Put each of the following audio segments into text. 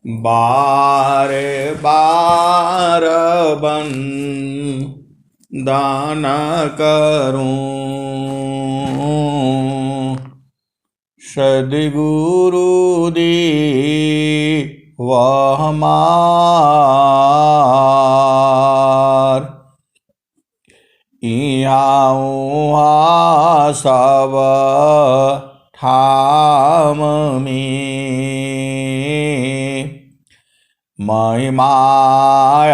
बार बार बन दाना करूं, सद्गुरु दी वह हमार। इहाँ उहाँ सब ठाम में महिमाय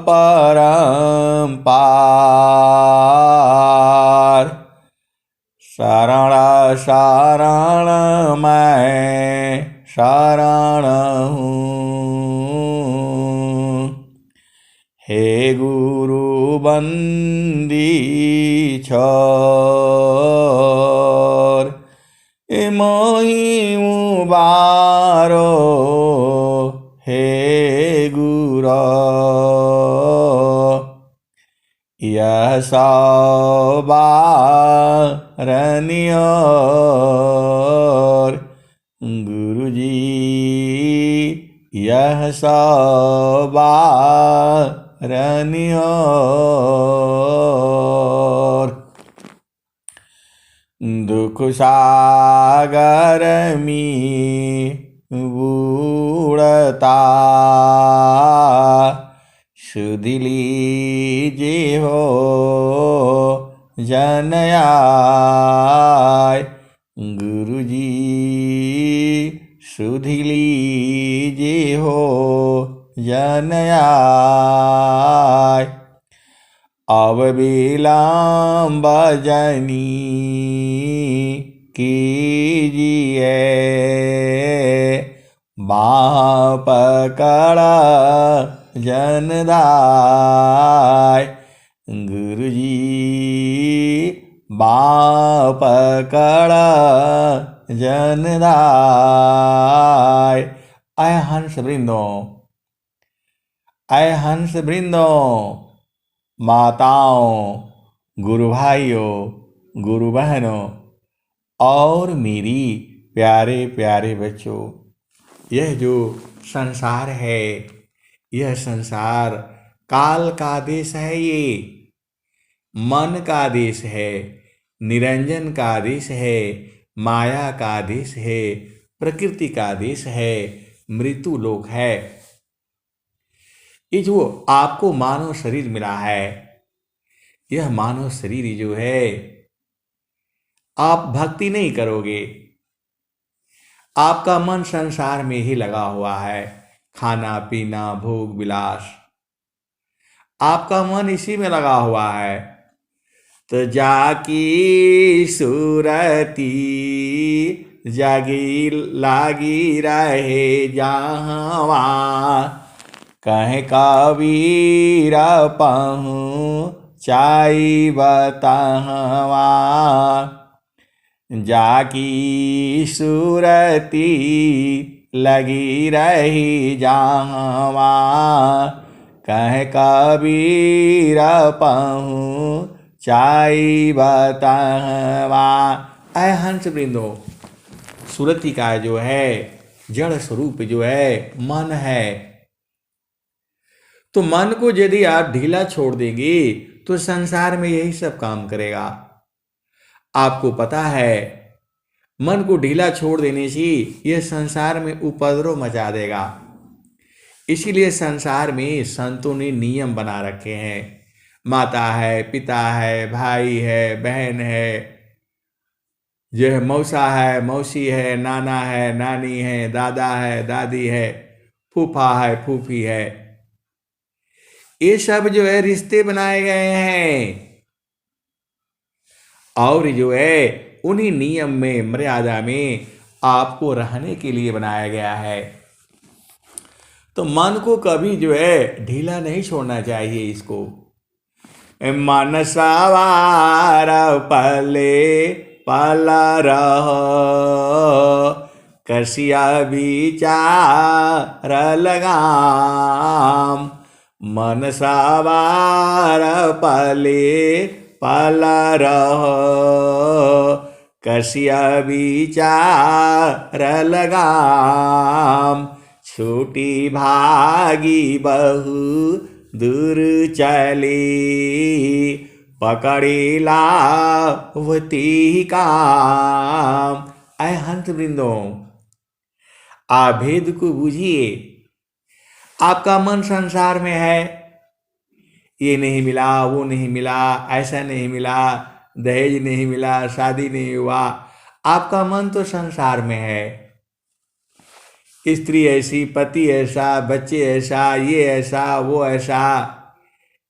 परम्पार। शरण शरण मैं शरण हूँ, हे गुरु बंदी छोर। मोहि उबारो हे गुरु, यह सवारनियोर। गुरुजी यह सवारनियोर। दुख सागर में बूढ़ता सुध लीजिए हो जनयाय। गुरुजी सुध लीजिए हो जनयाय। अब विलम्ब जनी कीजिए, बाँह पकड़ जनदाय। गुरुजी बाँह पकड़ जनदाय। आय हंस वृंदों, आय हंस वृंदों, माताओं, गुरु भाइयों, गुरु बहनों और मेरी प्यारे प्यारे बच्चों, यह जो संसार है, यह संसार काल का देश है। ये मन का देश है, निरंजन का देश है, माया का देश है, प्रकृति का देश है, मृत्यु लोक है। ये जो आपको मानव शरीर मिला है, यह मानव शरीर जो है, आप भक्ति नहीं करोगे, आपका मन संसार में ही लगा हुआ है, खाना पीना भोग विलास, आपका मन इसी में लगा हुआ है। तो जाकी सूरती जागी लागी रहे जहाँ, कहे कबीर पहुँचाई बताहवा। जाकी सूरती लगी रही जहाँ, कहे कबीर पहुँचाई बताहवा। ऐ हंस वृंदो, सुरती का जो है जड़ स्वरूप जो है मन है। तो मन को यदि आप ढीला छोड़ देंगे तो संसार में यही सब काम करेगा। आपको पता है मन को ढीला छोड़ देने से यह संसार में उपद्रव मचा देगा। इसीलिए संसार में संतों ने नियम बना रखे हैं। माता है, पिता है, भाई है, बहन है, जो है मौसा है, मौसी है, नाना है, नानी है, दादा है, दादी है, फूफा है, फूफी है। ये सब जो है रिश्ते बनाए गए हैं और जो है उन्हीं नियम में मर्यादा में आपको रहने के लिए बनाया गया है। तो मन को कभी जो है ढीला नहीं छोड़ना चाहिए। इसको मन सवार पले पल रहो, कसिया विचार लगाम। मन सवार पले पल रहो, कसिया विचार लगाम। छूटी भागी बहु दूर चली, पकड़ी लावती काम। ऐ हंस वृंदों, आप भेद को बूझिए। आपका मन संसार में है, ये नहीं मिला, वो नहीं मिला, ऐसा नहीं मिला, दहेज नहीं मिला, शादी नहीं हुआ। आपका मन तो संसार में है। स्त्री ऐसी, पति ऐसा, बच्चे ऐसा, ये ऐसा, वो ऐसा,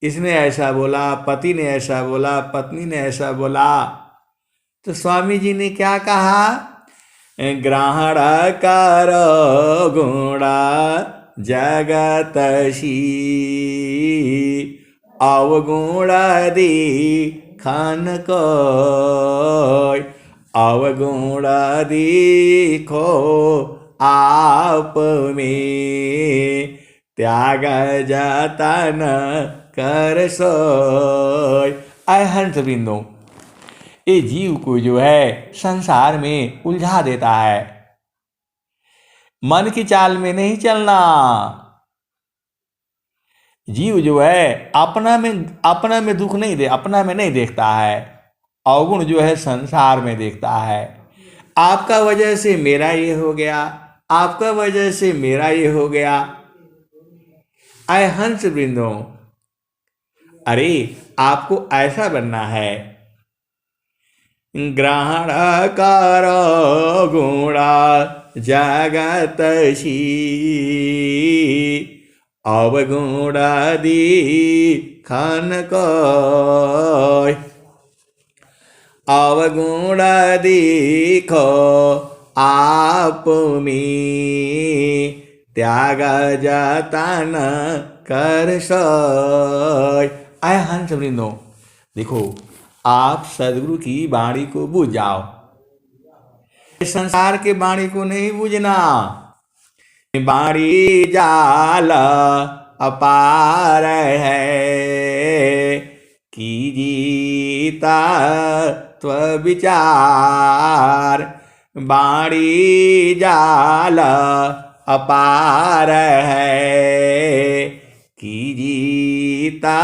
इसने ऐसा बोला, पति ने ऐसा बोला, पत्नी ने ऐसा बोला। तो स्वामी जी ने क्या कहा? ग्रहण करो गुणा जगतशी, अवगुण दिखन को, अवगुण दिखो आप में, त्याग जतन कर सोय। ऐ हंस वृंदों, ये जीव को जो है संसार में उलझा देता है। मन की चाल में नहीं चलना। जीव जो है अपना में दुख नहीं अपना में नहीं देखता है, अवगुण जो है संसार में देखता है। आपका वजह से मेरा ये हो गया, आपका वजह से मेरा ये हो गया। ऐ हंस वृंदों, अरे आपको ऐसा बनना है। ग्रहण करो गुणा जगतशी, अवगुण दिखन को, अवगुण दिखो आप में, त्याग जतन कर सोय। ऐ हंस वृंदों, देखो आप सदगुरु की वाणी को बूझ जाओ, इस संसार के वाणी को नहीं बूझना। वाणी जाल अपार है, कीजीता त्व विचार। वाणी जाल अपार है, कीजीता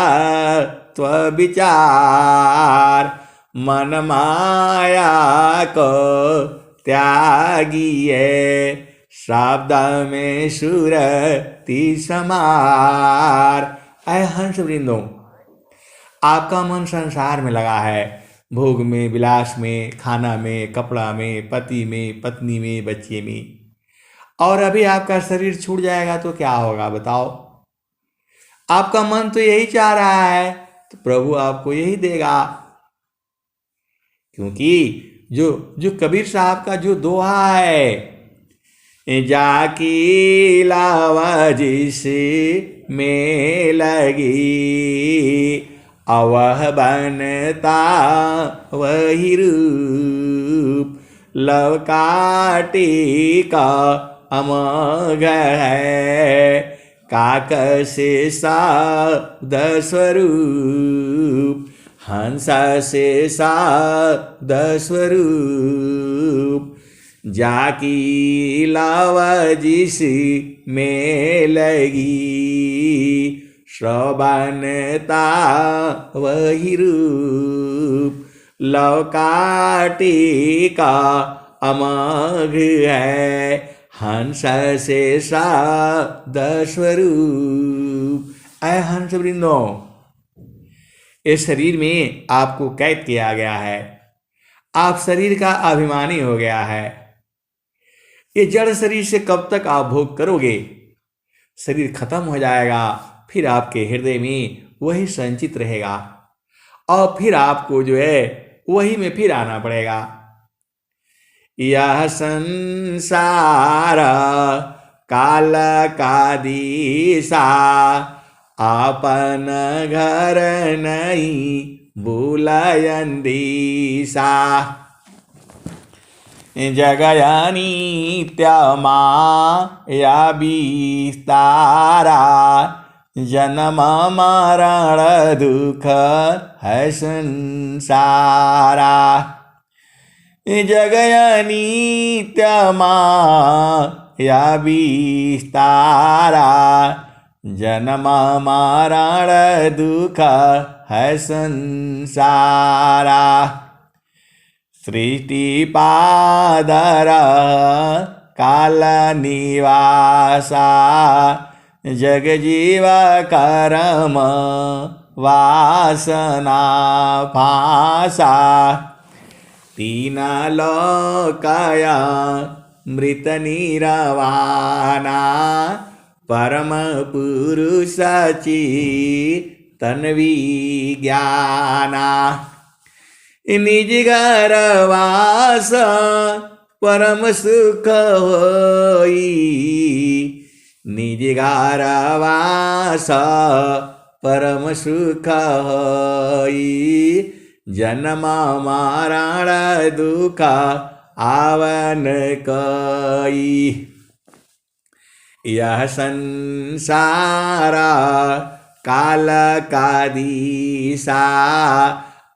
त्व विचार। मन माया को त्यागिए, शब्द में सुरति समार। ऐ हंस वृंदों, आपका मन संसार में लगा है, भोग में, विलास में, खाना में, कपड़ा में, पति में, पत्नी में, बच्चे में। और अभी आपका शरीर छूट जाएगा तो क्या होगा बताओ? आपका मन तो यही चाह रहा है, तो प्रभु आपको यही देगा। क्योंकि जो कबीर साहब का जो दोहा है, जाकी लावा जिसे में लगी, अवह बनता वही रूप। लव काटी का अमोघ है, काक से शब्द स्वरूप। हंस से शब्द स्वरूप। जाकी लावा जिस में लगी, श्रवणता वही रूप। लव काटी का अमोघ है, हंस से शब्द स्वरूप। ऐ हंस वृंदों, इस शरीर में आपको कैद किया गया है, आप शरीर का अभिमानी हो गया है। ये जड़ शरीर से कब तक आप भोग करोगे? शरीर खत्म हो जाएगा, फिर आपके हृदय में वही संचित रहेगा और फिर आपको जो है वही में फिर आना पड़ेगा। यह संसार काल का दिशा, आपन घर नहीं भूलयन दिशा। जगया नित्य माया विस्तारा, जन्म मरण दुख है संसारा। जगया नित्य माया या विस्तारा, जन्म मरण दुख है संसारा। सृष्टि पादर काल निवासा, जग जीव कर्म वासना फासा। तीन लोकया मृत निरवाना, परम पुरुषाची तन्वी ज्ञाना। निज घर वास परम सुख होई, निज घर वास परम सुख होई। जन्म मरण दुख आवन कई, यह संसारा काल का दिशा।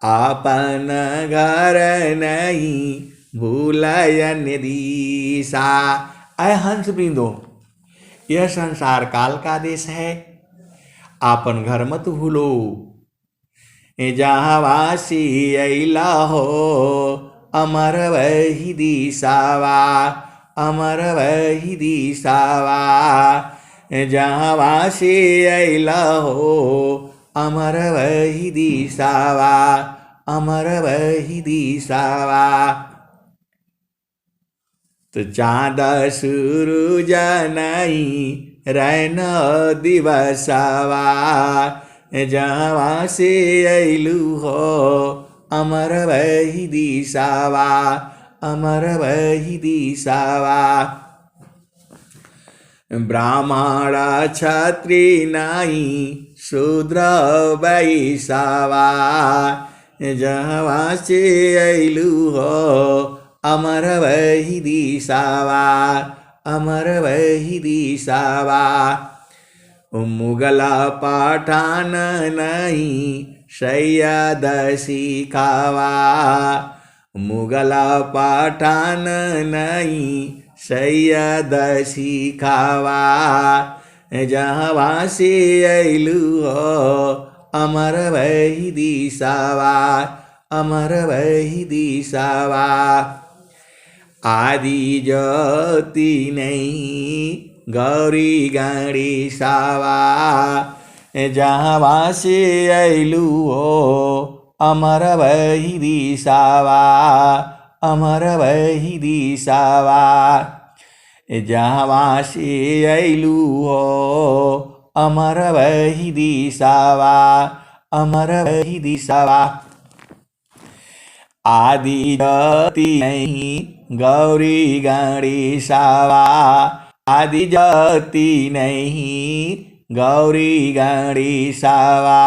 अपन घर नहीं भूलयन दिशा। अय हंस बिंदो, यह संसार काल का देश है, आपन घर मत भूलो। जहाँ वासी अइला हो, अमर वही दिशावा, अमर वही दिशावा। जहाँ वासी अइला हो, अमर वही दिशावा, अमर वही दिशावा। तो चाँद सूरज नहीं रैन दिवसवा, जहाँ से अइलू हो, अमर वही दिशावा, अमर वही दिशावा। ब्राह्मण क्षत्रि नहीं शूद्र वैश्यवा, जहाँ से अइलू हो, अमर वही दिशावा, अमर वही दिशावा। मुगल पठान नहीं सैयद सिखावा, मुगल पठान नहीं सैयद सिखावा। जहाँ से अइलू हो, अमर वही दिशावा, अमर वही दिशावा। आदि ज्योति नहीं गौरी गणेशावा, जहाँ से अइलू हो, अमर वही दिशावा, अमर वही दिशावा। जहाँ से अइलू हो, अमर वही दिशावा, अमर वही दिशावा। आदि ज्योति नहीं गौरी गणेशावा, आदि ज्योति नहीं गौरी गणेशावा।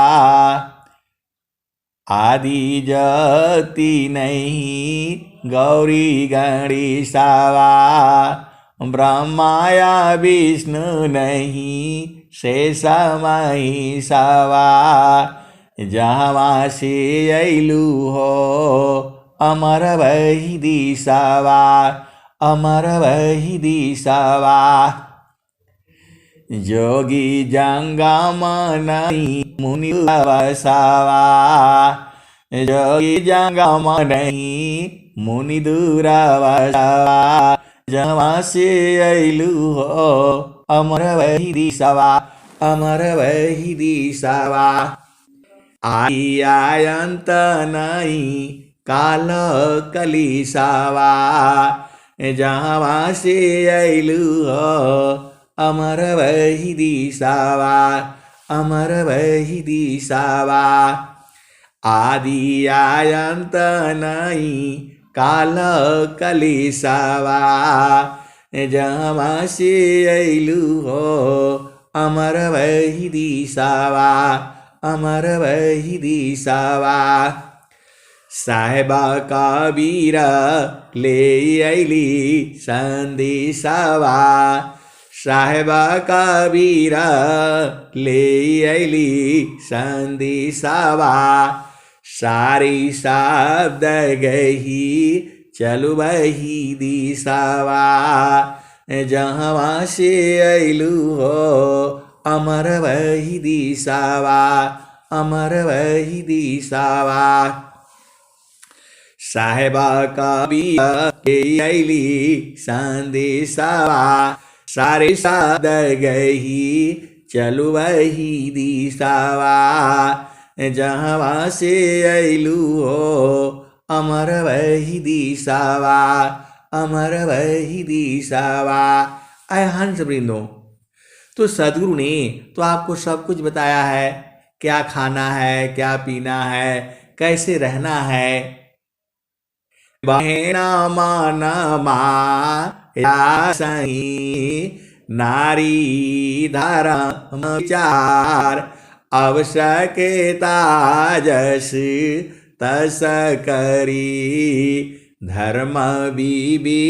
आदि ज्योति नहीं गौरी गणेशावा। ब्रह्माया विष्णु नहीं शेष महेशावा, जहाँ से अइलू हो, अमर वही दिशावा, अमर वही दिशावा। जोगी जंगम नहीं मुनि वसावा, जोगी जंगम नहीं मुनि दूर वसावा। जहाँ से अइलू हो, अमर वही दिशावा, अमर वही दिशावा। आयंत नहीं काल कलिसावा, जहाँ से अइलू हो, अमर वही दिशावा, अमर वही दिशावा। आदि आयंत नहीं काल कलिसावा, जहाँ से अइलू हो, अमर वही दिशावा, अमर वही दिशावा। साहेबा कबीर ले अइली संदेशावा, साहेबा कबीर ले अइली संदेशावा। सारी शब्द गही चलु वही दिशावा, जहाँ से अइलू हो अमर वही दिशावा, अमर वही दिशावा। साहेबा का भी अली संदेशावा, सारे साद गही चलू वही दिशावा। जहाँ से अइलू हो अमर वही दिशावा, अमर वही दिशावा। आय हंस वृंदो, तो सदगुरु ने तो आपको सब कुछ बताया है, क्या खाना है, क्या पीना है, कैसे रहना है। बहेना माना माया सही, नारी धर्म विचार, आवश्यकता जस तस करी, धर्म बीबी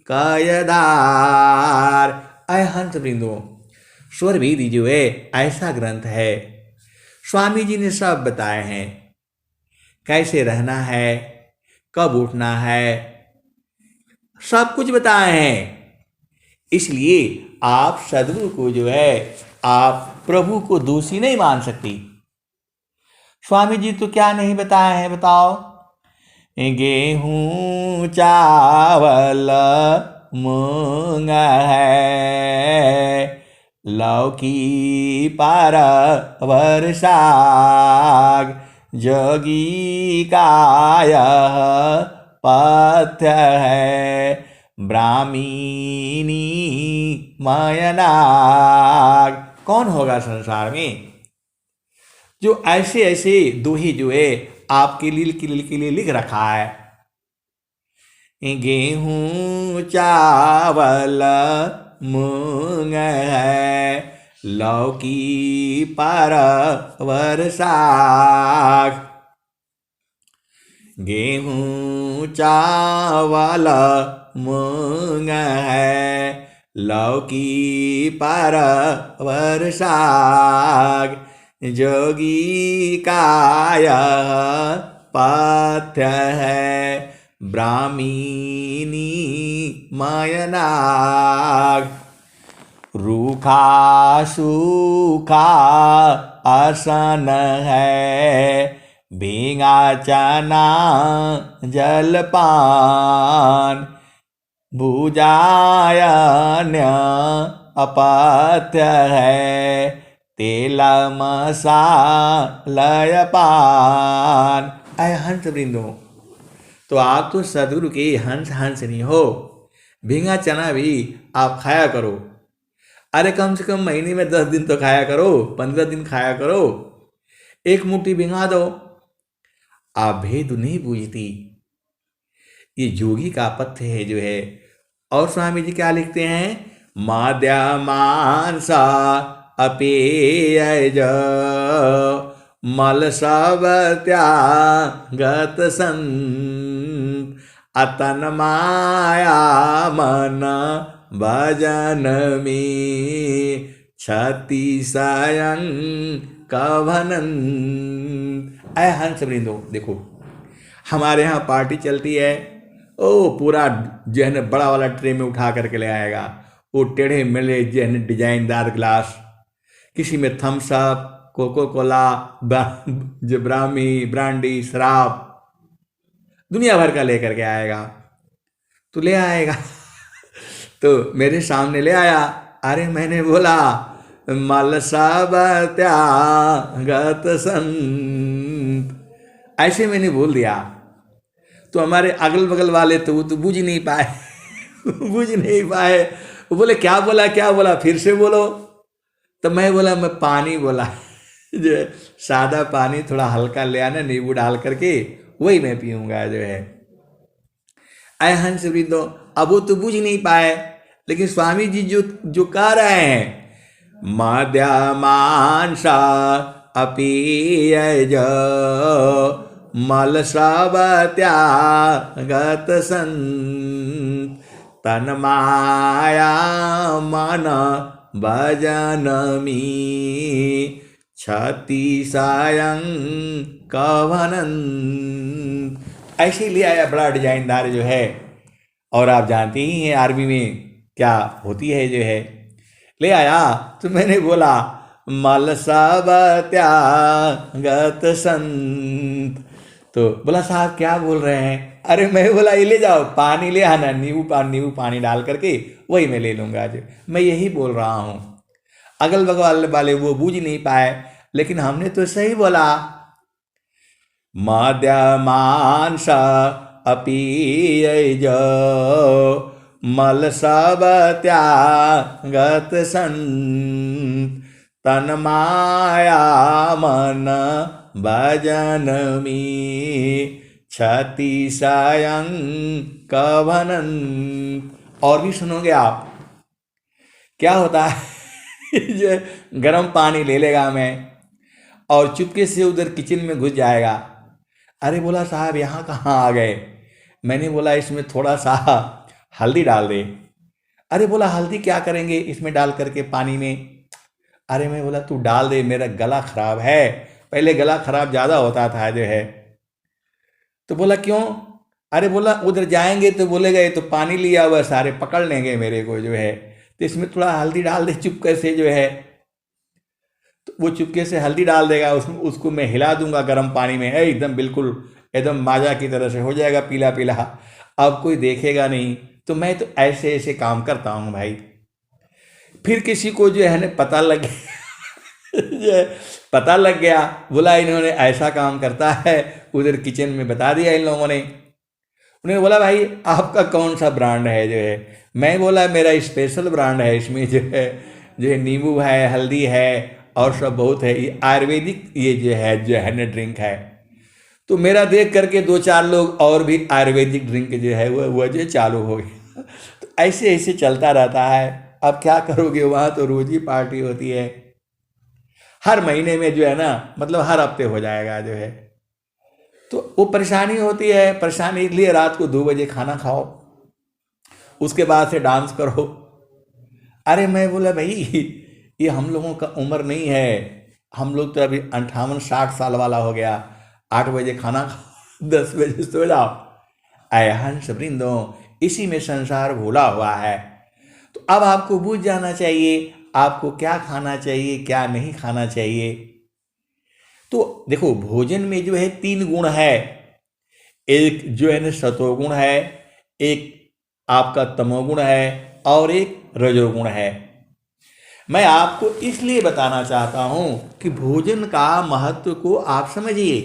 कायदार। आय हंस वृंदो, स्वर वेदी जो है ऐसा ग्रंथ है, स्वामी जी ने सब बताए हैं, कैसे रहना है, कब उठना है, सब कुछ बताए हैं। इसलिए आप सदगुरु को जो है आप प्रभु को दोषी नहीं मान सकती। स्वामी जी तो क्या नहीं बताए हैं बताओ। गेहूं चावल मूंग है, लौकी परवर साग, जोगी काय पथ्य है, ब्राह्मीणी मयनाग। कौन होगा संसार में जो ऐसे ऐसे दोहे जो है आपके लिए लिख रखा है। गेहूं चावल मूंग है, लौकी परवर साग। गेहूं चावल मूंग है, लौकी परवर साग, जोगी काय पथ्य है, ब्राह्मीणी मयनाग। रूखा सूखा आसन है, भींगा चना जलपान, भुजायन्य अपथ्य है, तेल मसालय पान। आय हंस वृंदो, तो आप तो सदगुरु के हंस नहीं हो। भींगा चना भी आप खाया करो, अरे कम से कम महीने में 10 दिन तो खाया करो, 15 दिन खाया करो, एक मुट्ठी भिंगा दो। आप भेद नहीं बूझती, ये जोगी का पथ्य है जो है। और स्वामी जी क्या लिखते हैं, माद्या मांसा अपेय मल सब त्यागत संत, अतन माया मन भजन में क्षति स्वयं कभनन। ऐ हंस वृंदो, देखो हमारे यहाँ पार्टी चलती है, ओ पूरा जो है ना बड़ा वाला ट्रे में उठा करके ले आएगा, वो टेढ़े मेढ़े जो है ना डिजाइनदार गिलास, किसी में थम्स अप, कोको कोला, जो ब्राह्मी, ब्रांडी, शराब, दुनिया भर का लेकर के आएगा। तो ले आएगा तो मेरे सामने ले आया, अरे मैंने बोला मल सब त्यागत संत, ऐसे मैंने बोल दिया। तो हमारे अगल बगल वाले तो वो तो बूझ नहीं पाए बूझ नहीं पाए। वो बोले क्या बोला क्या बोला, फिर से बोलो। तो मैं बोला मैं पानी बोला जो है सादा पानी, थोड़ा हल्का ले आना, नींबू डाल करके, वही मैं पीऊँगा जो है। आय हंस वृंदो, अब वो तो बूझ नहीं पाए, लेकिन स्वामी जी जो कह रहे हैं, मध्यमांसा अपेय मल सब त्यागत संत, तन माया मन भजन में क्षति स्वयं कभनन। ऐसे ले आया बड़ा डिजाइनदार जो है। और आप जानते ही हैं आर्मी में क्या होती है जो है, ले आया। तो मैंने बोला मल सब त्यागत संत। तो बोला साहब क्या बोल रहे हैं? अरे मैं बोला ये ले जाओ, पानी ले आना, नींबू पानी डाल करके वही मैं ले लूंगा। आज मैं यही बोल रहा हूँ। अगल बगल वाले वो बूझ नहीं पाए, लेकिन हमने तो सही बोला। मद्यमांस अपीय जो मल सब त्यागत संत, तन माया मन भजन में क्षति स्वयं कभनन। और भी सुनोगे आप, क्या होता है जो गर्म पानी ले लेगा मैं और चुपके से उधर किचन में घुस जाएगा। अरे बोला साहब यहाँ कहाँ आ गए? मैंने बोला इसमें थोड़ा सा हल्दी डाल दे। अरे बोला हल्दी क्या करेंगे इसमें डाल करके पानी में? अरे मैं बोला तू डाल दे, मेरा गला खराब है। पहले गला खराब ज़्यादा होता था जो है। तो बोला क्यों? अरे बोला उधर जाएंगे तो बोलेगा ये तो पानी लिया हुआ, सारे पकड़ लेंगे मेरे को जो है, तो इसमें थोड़ा हल्दी डाल दे चुपके से जो है। तो वो चुपके से हल्दी डाल देगा, उसको मैं हिला दूंगा गर्म पानी में, एकदम बिल्कुल एकदम माजा की तरह से हो जाएगा पीला पीला। अब कोई देखेगा नहीं। तो मैं तो ऐसे ऐसे काम करता हूँ भाई। फिर किसी को जो है ना पता लग गया पता लग गया, बोला इन्होंने ऐसा काम करता है, उधर किचन में बता दिया इन लोगों ने। उन्होंने बोला भाई आपका कौन सा ब्रांड है जो है? मैं बोला मेरा स्पेशल ब्रांड है, इसमें जो है नींबू है, हल्दी है और सब बहुत है, ये आयुर्वेदिक ये जो है ना ड्रिंक है। तो मेरा देख करके दो चार लोग और भी आयुर्वेदिक ड्रिंक जो है वो जो चालू हो गया। तो ऐसे ऐसे चलता रहता है। अब क्या करोगे, वहाँ तो रोज ही पार्टी होती है। हर महीने में जो है ना, मतलब हर हफ्ते हो जाएगा जो है। तो वो परेशानी होती है। परेशानी इसलिए रात को 2 बजे खाना खाओ, उसके बाद से डांस करो। अरे मैं बोला भाई ये हम लोगों का उम्र नहीं है, हम लोग तो अभी 58-60 साल वाला हो गया। 8 बजे खाना खाओ, 10 बजे सो जाओ। आय हंस वृंदो, इसी में संसार भूला हुआ है। तो अब आपको बूझ जाना चाहिए आपको क्या खाना चाहिए, क्या नहीं खाना चाहिए। तो देखो भोजन में जो है 3 गुण है। एक जो है ना सतोगुण है, एक आपका तमोगुण है और एक रजोगुण है। मैं आपको इसलिए बताना चाहता हूं कि भोजन का महत्व को आप समझिए।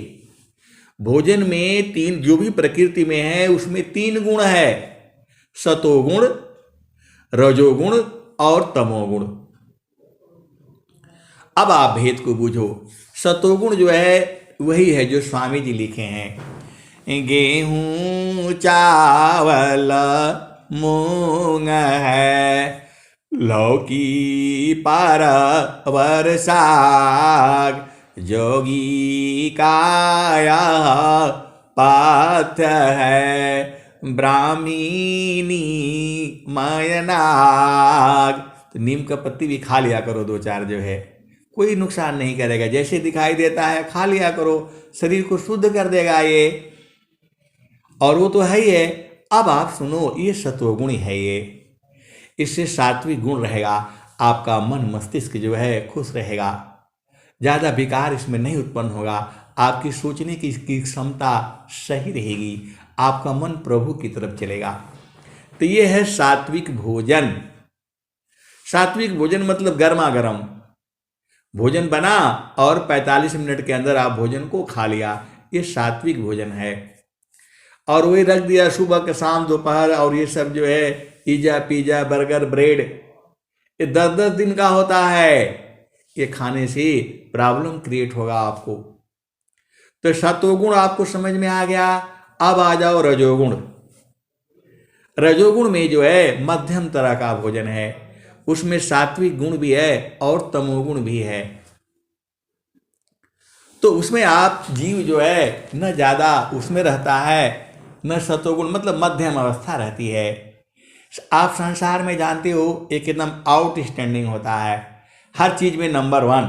भोजन में 3 जो भी प्रकृति में है उसमें 3 गुण है, सतोगुण, रजोगुण और तमोगुण। अब आप भेद को बूझो। सतोगुण जो है वही है जो स्वामी जी लिखे हैं, गेहूं चावल मूंग है, लौकी परवर साग, जोगी काया पाथ है, ब्राह्मीणी मयनाग। तो नीम का पत्ती भी खा लिया करो 2-4 जो है, कोई नुकसान नहीं करेगा। जैसे दिखाई देता है खा लिया करो, शरीर को शुद्ध कर देगा ये, और वो तो है ही है। अब आप सुनो, ये सत्वगुण है ये, इससे सात्विक गुण रहेगा। आपका मन मस्तिष्क जो है खुश रहेगा, ज़्यादा विकार इसमें नहीं उत्पन्न होगा। आपकी सोचने की क्षमता सही रहेगी, आपका मन प्रभु की तरफ चलेगा। तो ये है सात्विक भोजन। सात्विक भोजन मतलब गर्मा गर्म भोजन बना और 45 मिनट के अंदर आप भोजन को खा लिया, ये सात्विक भोजन है। और वही रख दिया सुबह के शाम दोपहर, और ये सब जो है पिज्जा पिज्जा बर्गर ब्रेड, ये 10-10 दिन का होता है। ये खाने से प्रॉब्लम क्रिएट होगा आपको। तो सतोगुण आपको समझ में आ गया। अब आ जाओ रजोगुण। रजोगुण में जो है मध्यम तरह का भोजन है, उसमें सात्विक गुण भी है और तमोगुण भी है। तो उसमें आप जीव जो है न ज़्यादा उसमें रहता है न सतोगुण, मतलब मध्यम अवस्था रहती है। आप संसार में जानते हो एक एकदम आउटस्टैंडिंग होता है, हर चीज में नंबर 1,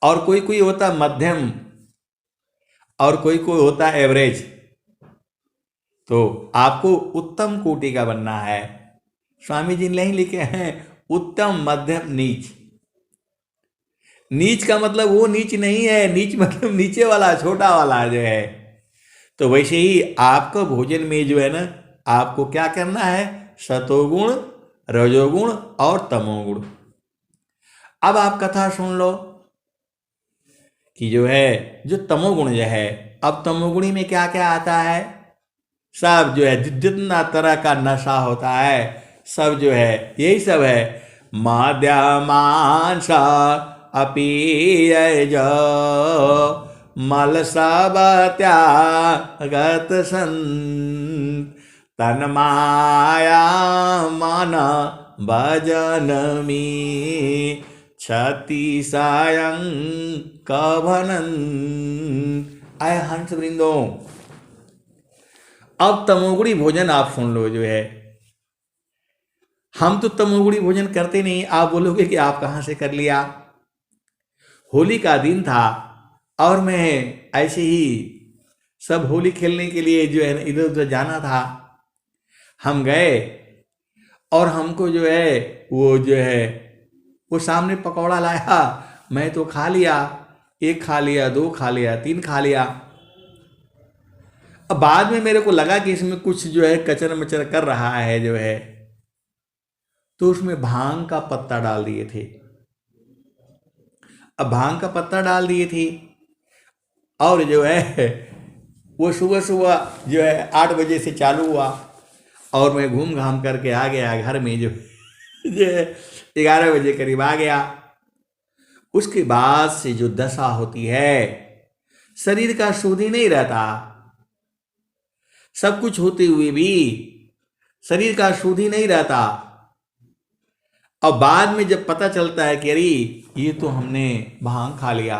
और कोई कोई होता है मध्यम और कोई कोई होता है एवरेज। तो आपको उत्तम कोटि का बनना है, स्वामी जी नहीं लिखे हैं उत्तम मध्यम नीच। नीच का मतलब वो नीच नहीं है, नीच मतलब नीचे वाला, छोटा वाला जो है। तो वैसे ही आपको भोजन में जो है ना, आपको क्या करना है, सतोगुण, रजोगुण और तमोगुण। अब आप कथा सुन लो कि जो है, जो तमोगुण जो है, अब तमोगुणी में क्या क्या आता है, सब जो है जितना तरह का नशा होता है सब जो है यही सब है। माद्या मांस अपीयज मल सब त्यागत सन तन माया मन भजन में क्षति सायं कभनन। आय हंस वृंदो, अब तमोगुणी भोजन आप सुन लो जो है। हम तो तमोगुणी भोजन करते नहीं, आप बोलोगे कि आप कहां से कर लिया। होली का दिन था और मैं ऐसे ही सब होली खेलने के लिए जो है इधर उधर जाना था। हम गए और हमको जो है वो जो है वो सामने पकौड़ा लाया, मैं तो खा लिया, एक खा लिया, दो खा लिया, तीन खा लिया। अब बाद में मेरे को लगा कि इसमें कुछ जो है कचर मचर कर रहा है जो है, तो उसमें भांग का पत्ता डाल दिए थे। अब भांग का पत्ता डाल दिए थे और जो है वो सुबह सुबह जो है 8 बजे से चालू हुआ और मैं घूम घाम करके आ गया घर में जो है 11 बजे करीब आ गया। उसके बाद से जो दशा होती है, शरीर का शुद्ध ही नहीं रहता, सब कुछ होते हुए भी शरीर का शुद्ध ही नहीं रहता। और बाद में जब पता चलता है कि अरे ये तो हमने भांग खा लिया,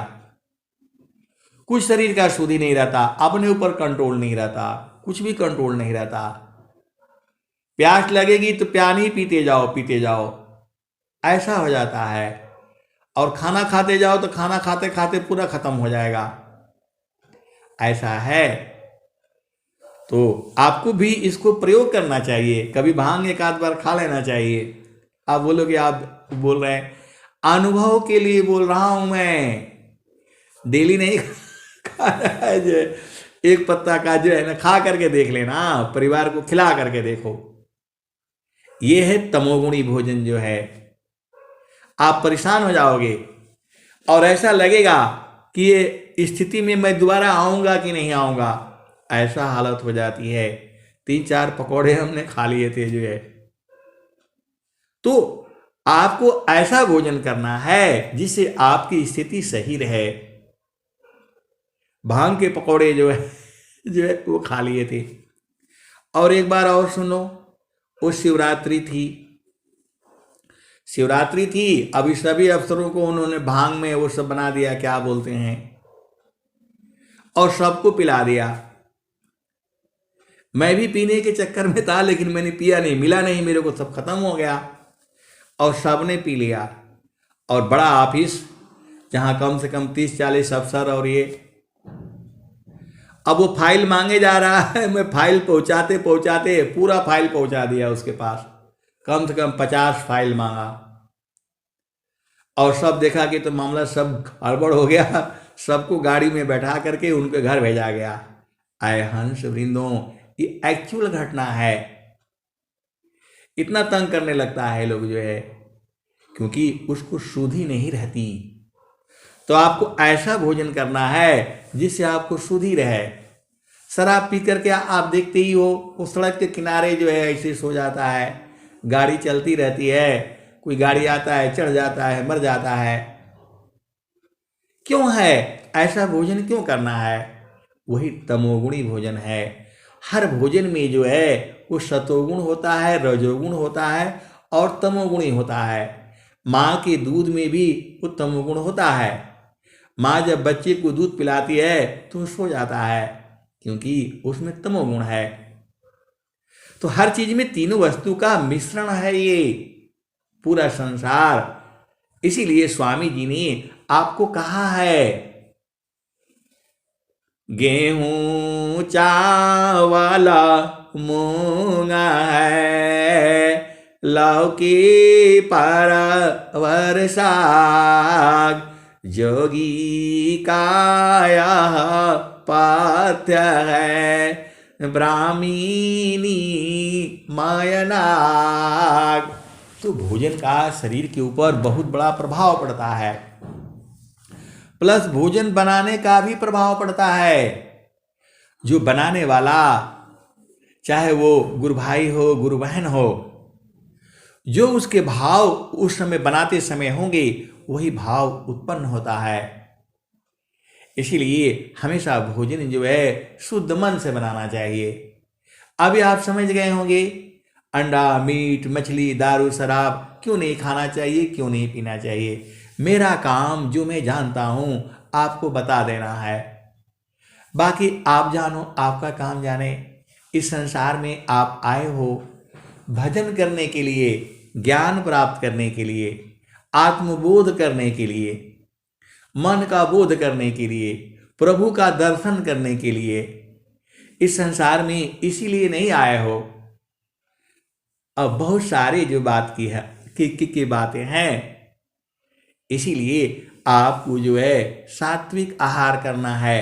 कुछ शरीर का शुद्ध ही नहीं रहता, अपने ऊपर कंट्रोल नहीं रहता, कुछ भी कंट्रोल नहीं रहता। प्यास लगेगी तो पानी पीते जाओ पीते जाओ, ऐसा हो जाता है। और खाना खाते जाओ तो खाना खाते खाते पूरा खत्म हो जाएगा, ऐसा है। तो आपको भी इसको प्रयोग करना चाहिए, कभी भांग एक आध बार खा लेना चाहिए। आप बोलोगे आप बोल रहे हैं, अनुभव के लिए बोल रहा हूं मैं, डेली नहीं खा रहा है। जो एक पत्ता का जो है ना खा करके देख लेना, परिवार को खिला करके देखो। ये है तमोगुणी भोजन जो है। आप परेशान हो जाओगे और ऐसा लगेगा कि ये स्थिति में मैं दोबारा आऊंगा कि नहीं आऊंगा, ऐसा हालत हो जाती है। 3-4 पकौड़े हमने खा लिए थे जो है। तो आपको ऐसा भोजन करना है जिससे आपकी स्थिति सही रहे। भांग के पकौड़े जो है वो खा लिए थे। और एक बार और सुनो, वो शिवरात्रि थी, शिवरात्रि थी। अभी सभी अफसरों को उन्होंने भांग में वो सब बना दिया, क्या बोलते हैं, और सबको पिला दिया। मैं भी पीने के चक्कर में था लेकिन मैंने पिया नहीं, मिला नहीं मेरे को, सब खत्म हो गया और सबने पी लिया। और बड़ा ऑफिस जहां कम से कम 30-40 अफसर और ये, अब वो फाइल मांगे जा रहा है। मैं फाइल पहुंचाते पहुंचाते पूरा फाइल पहुंचा दिया उसके पास, कम से कम 50 फाइल मांगा। और सब देखा कि तो मामला सब गड़बड़ हो गया, सबको गाड़ी में बैठा करके उनके घर भेजा गया। आए हंस वृंदों, ये एक्चुअल घटना है। इतना तंग करने लगता है लोग जो है, क्योंकि उसको शुद्धि नहीं रहती। तो आपको ऐसा भोजन करना है जिससे आपको शुद्धि रहे। शराब पी करके आप देखते ही हो, उस सड़क के किनारे जो है ऐसे सो जाता है, गाड़ी चलती रहती है, कोई गाड़ी आता है चढ़ जाता है, मर जाता है। क्यों है ऐसा भोजन क्यों करना है? वही तमोगुणी भोजन है। हर भोजन में जो है वो सतोगुण होता है, रजोगुण होता है और तमोगुणी होता है। माँ के दूध में भी वो तमोगुण होता है। माँ जब बच्चे को दूध पिलाती है तो सो जाता है, क्योंकि उसमें तमोगुण है। तो हर चीज में तीनों वस्तु का मिश्रण है ये पूरा संसार। इसीलिए स्वामी जी ने आपको कहा है, गेहूं चावल मूंगा है, लौकी परवर साग, जोगी काया पाथ्य है ब्राह्मीणी मायनाग। तो भोजन का शरीर के ऊपर बहुत बड़ा प्रभाव पड़ता है, प्लस भोजन बनाने का भी प्रभाव पड़ता है। जो बनाने वाला, चाहे वो गुरु भाई हो गुरु बहन हो, जो उसके भाव उस समय बनाते समय होंगे वही भाव उत्पन्न होता है। इसीलिए हमेशा भोजन जो है शुद्ध मन से बनाना चाहिए। अभी आप समझ गए होंगे अंडा, मीट, मछली, दारू, शराब क्यों नहीं खाना चाहिए, क्यों नहीं पीना चाहिए। मेरा काम जो मैं जानता हूं आपको बता देना है, बाकी आप जानो, आपका काम जाने। इस संसार में आप आए हो भजन करने के लिए, ज्ञान प्राप्त करने के लिए, आत्मबोध करने के लिए, मन का बोध करने के लिए, प्रभु का दर्शन करने के लिए। इस संसार में इसीलिए नहीं आए हो। अब बहुत सारे जो बात की है की बातें हैं, इसीलिए आपको जो है सात्विक आहार करना है।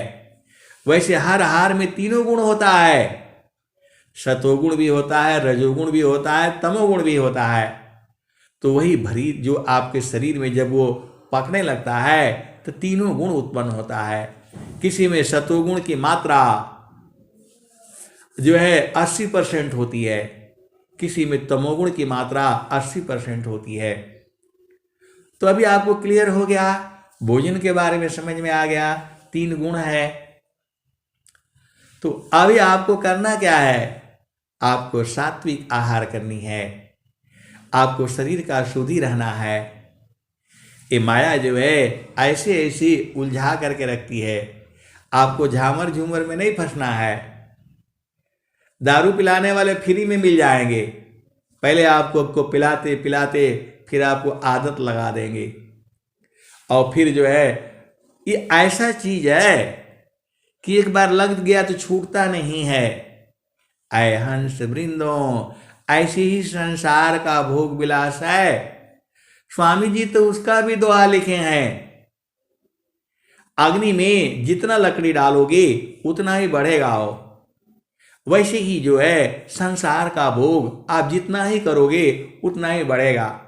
वैसे हर आहार में तीनों गुण होता है, सतोगुण भी होता है, रजोगुण भी होता है, तमोगुण भी होता है। तो वही भरी जो आपके शरीर में जब वो पकने लगता है तो तीनों गुण उत्पन्न होता है। किसी में सतोगुण की मात्रा जो है 80% होती है, किसी में तमोगुण की मात्रा 80% होती है। तो अभी आपको क्लियर हो गया, भोजन के बारे में समझ में आ गया, 3 गुण है। तो अभी आपको करना क्या है, आपको सात्विक आहार करनी है, आपको शरीर का शुद्धि रहना है। ये माया जो है ऐसे ऐसे उलझा करके रखती है, आपको झामर झूमर में नहीं फंसना है। दारू पिलाने वाले फ्री में मिल जाएंगे, पहले आपको पिलाते पिलाते फिर आपको आदत लगा देंगे, और फिर जो है ये ऐसा चीज है कि एक बार लग गया तो छूटता नहीं है। ऐ हंस वृंदों, ऐसे ही संसार का भोग विलास है। स्वामी जी तो उसका भी दोहा लिखे हैं, अग्नि में जितना लकड़ी डालोगे उतना ही बढ़ेगा हो। वैसे ही जो है संसार का भोग आप जितना ही करोगे उतना ही बढ़ेगा।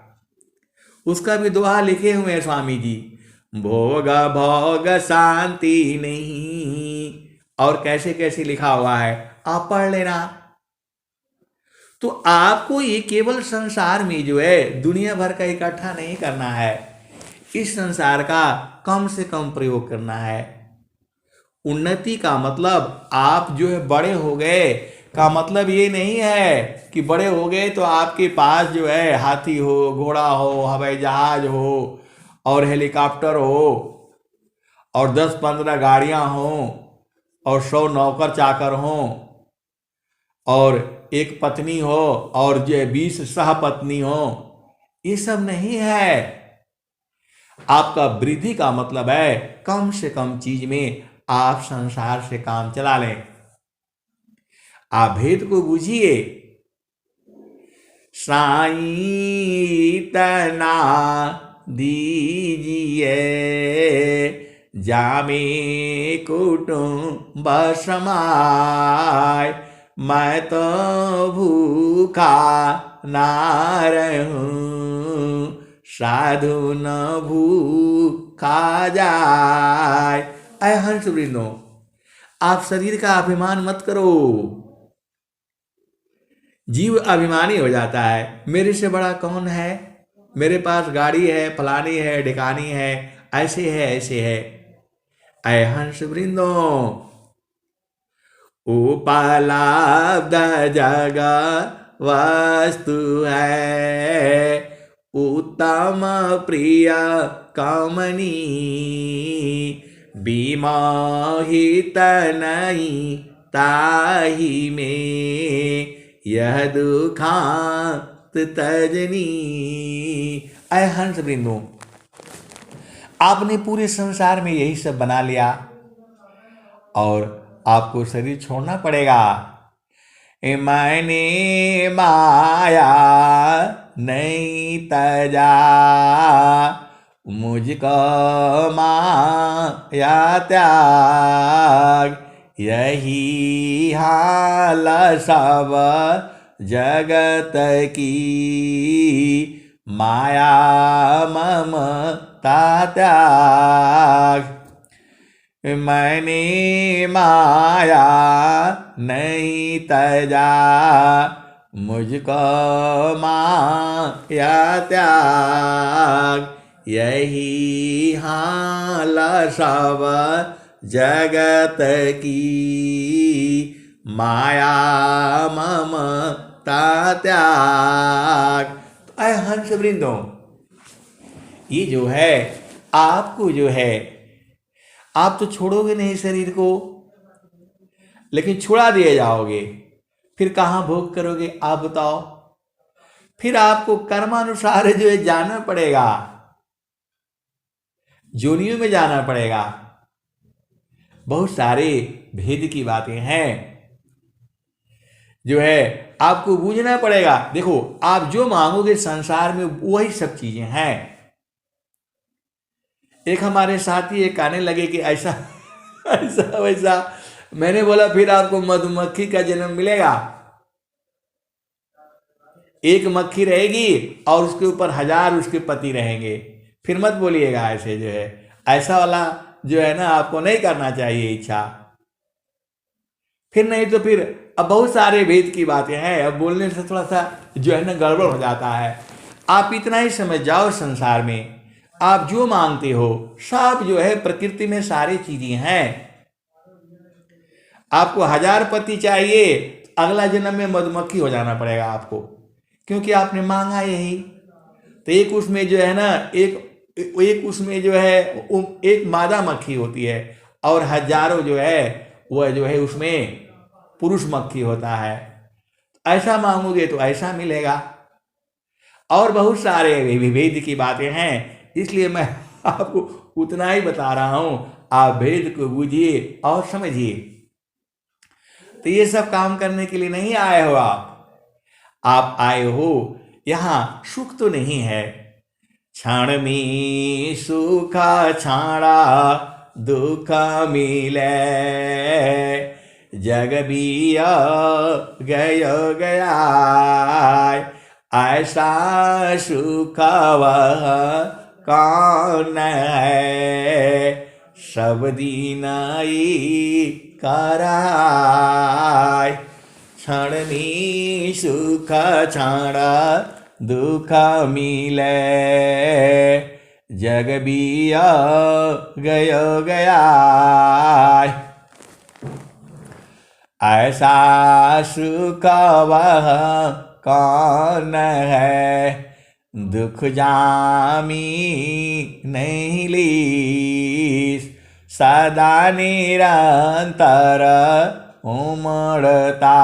उसका भी दोहा लिखे हुए हैं स्वामी जी, भोग भोग शांति नहीं, और कैसे कैसे लिखा हुआ है, आप पढ़ लेना। तो आपको ये केवल संसार में जो है दुनिया भर का इकट्ठा नहीं करना है, इस संसार का कम से कम प्रयोग करना है। उन्नति का मतलब आप जो है बड़े हो गए का मतलब ये नहीं है कि बड़े हो गए तो आपके पास जो है हाथी हो, घोड़ा हो, हवाई जहाज हो और हेलीकॉप्टर हो और 10-15 गाड़ियां हों और 100 नौकर चाकर हों और एक पत्नी हो और जो 20 सहपत्नी हो। ये सब नहीं है। आपका वृद्धि का मतलब है कम से कम चीज में आप संसार से काम चला लें। आप भेद को बूझिए। साईं तना दीजिए जामे कुटुंब समाय, मैं तो भूखा ना रहूं साधु न भूखा जाए। ऐ हंस वृंदों, आप शरीर का अभिमान मत करो। जीव अभिमानी हो जाता है, मेरे से बड़ा कौन है, मेरे पास गाड़ी है, फलानी है, ढिकानी है, ऐसे है ऐसे है। ऐ हंस वृंदों, उपलब्ध जगत वस्तु है, उत्तम प्रिय कमनी, विमोहित नहीं ताही में, यह दुखांत तजनी। ऐ हंस वृंदों, आपने पूरे संसार में यही सब बना लिया और आपको शरीर छोड़ना पड़ेगा। मैंने माया नहीं तजा, मुझको माया त्याग। यही हाल सब जगत की, माया ममता त्याग। मैंने माया नहीं तजा, मुझको माया त्याग। यही हाल सब जगत की, माया ममता त्याग। तो आए हंस वृंदों, ये जो है आपको जो है, आप तो छोड़ोगे नहीं शरीर को, लेकिन छुड़ा दिए जाओगे, फिर कहां भोग करोगे आप बताओ। फिर आपको कर्मानुसार जो है जाना पड़ेगा, जोनियों में जाना पड़ेगा। बहुत सारे भेद की बातें हैं, जो है आपको बूझना पड़ेगा। देखो, आप जो मांगोगे संसार में वही सब चीजें हैं। एक हमारे साथी एक कहने लगे कि ऐसा ऐसा वैसा। मैंने बोला फिर आपको मधुमक्खी का जन्म मिलेगा। एक मक्खी रहेगी और उसके ऊपर 1000 उसके पति रहेंगे। फिर मत बोलिएगा ऐसे, जो है ऐसा वाला जो है ना, आपको नहीं करना चाहिए इच्छा। फिर नहीं तो फिर अब बहुत सारे भेद की बातें हैं, अब बोलने से थोड़ा सा जो है ना गड़बड़ हो जाता है। आप इतना ही समझ जाओ, संसार में आप जो मांगते हो सब जो है प्रकृति में सारी चीजें हैं। आपको 1000 पति चाहिए, अगला जन्म में मधुमक्खी हो जाना पड़ेगा आपको, क्योंकि आपने मांगा यही। तो एक उसमें जो है ना, एक उसमें जो है एक मादा मक्खी होती है, और हजारों जो है वह जो है उसमें पुरुष मक्खी होता है। ऐसा मांगोगे तो ऐसा मिलेगा। और बहुत सारे भेद की बातें हैं, इसलिए मैं आपको उतना ही बता रहा हूं। आप भेद को बूझिए और समझिए। तो ये सब काम करने के लिए नहीं आए हो आप आए हो यहां सुख तो नहीं है। क्षण में सुख छाड़ा दुख मिले, जग बिया गयो गया, ऐसा सुख वह कौन है, सब दिन कराय। क्षण में सुख क्षण दुख मिले, जग बिया गयो गया, ऐसा सुख वह कौन है, दुख जामी नहीं लीस, सदा निरंतर उमड़ता,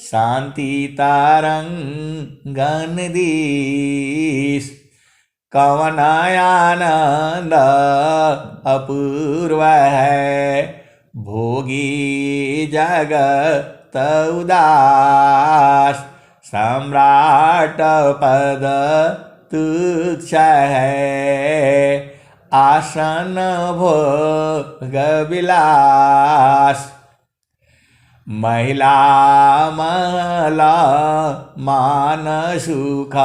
शांति तरंगन दीस, कवन आनंद अपूर्व है, भोगी जगत उदास, सम्राट पद तुच्छ है, आसन भोग विलास, महिला महला मान सुख,